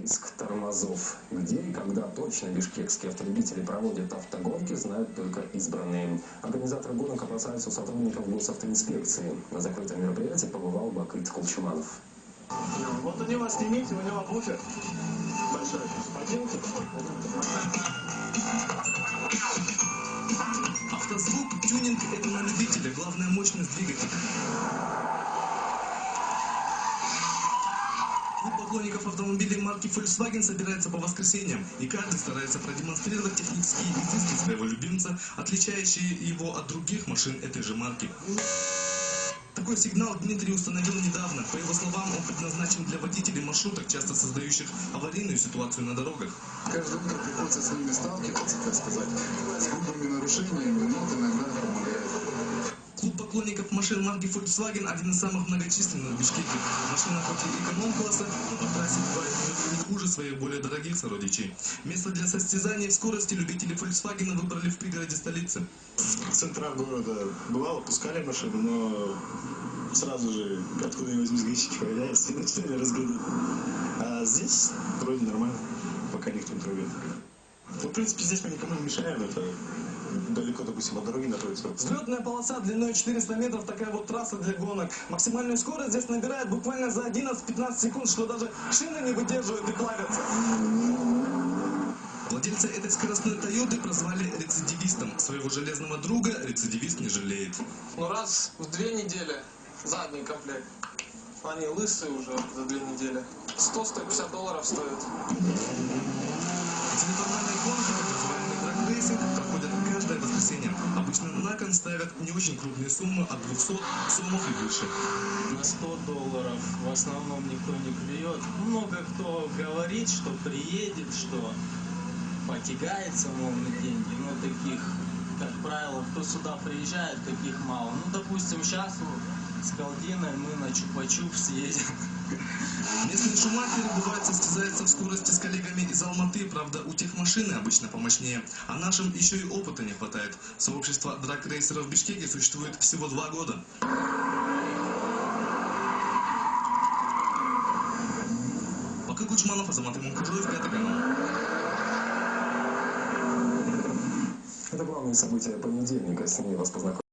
поиск тормозов. Где и когда точно бишкекские автолюбители проводят автогонки, знают только избранные. Организаторы гонок опасаются сотрудников госавтоинспекции. На закрытом мероприятии побывал Бакыт Кулчуманов. Вот у него снимите, у него буфер большой. Пойдемте. Автозвук, тюнинг – это на любителя, главная мощность двигателя. Клуб поклонников автомобилей марки Volkswagen собирается по воскресеньям, и каждый старается продемонстрировать технические изыски своего любимца, отличающие его от других машин этой же марки. Такой сигнал Дмитрий установил недавно. По его словам, он предназначен для водителей маршруток, часто создающих аварийную ситуацию на дорогах. Каждое утро приходится с ними сталкиваться, так сказать, с грубыми нарушениями, но иногда помогает. Клуб поклонников машин марки Volkswagen один из самых многочисленных в Бишкеке. Машина хоть и эконом-класса, но по трассе бывает не хуже своих более дорогих сородичей. Место для состязаний в скорости любители Volkswagen выбрали в пригороде столицы. В центрах города бывало, пускали машину, но сразу же откуда-нибудь из гречки появляется и начинали разгонять. А здесь вроде нормально, пока никто не трогает. Ну, в принципе, здесь мы никому не мешаем, это далеко, допустим, от дороги находится. Взлетная полоса длиной 400 метров, такая вот трасса для гонок. Максимальную скорость здесь набирает буквально за 11-15 секунд, что даже шины не выдерживают и плавятся. Владельца этой скоростной Тойоты прозвали рецидивистом. Своего железного друга рецидивист не жалеет. Ну раз в 2 недели задний комплект. Они лысые уже за 2 недели. $100-150 стоит. Эти неформальные гонки, так называемый драг-рейсинг, проходят каждое воскресенье. Обычно на кон ставят не очень крупные суммы от 200 сомов и выше. На $100 в основном никто не клюет. Много кто говорит, что приедет, что потягается, мол, на деньги. Но таких, как правило, кто сюда приезжает, таких мало. Ну, допустим, сейчас с Калдиной мы на Чупа-Чуп съедем. Местные шумахеры, бывает, состязаются в скорости с коллегами из Алматы. Правда, у тех машины обычно помощнее. А нашим еще и опыта не хватает. Сообщество драг-рейсеров в Бишкеке существует всего 2 года. Бакыт Кулчуманов, Азамат Иманкуджоев, 5 канал. Это главные события понедельника. С ними вас познакомил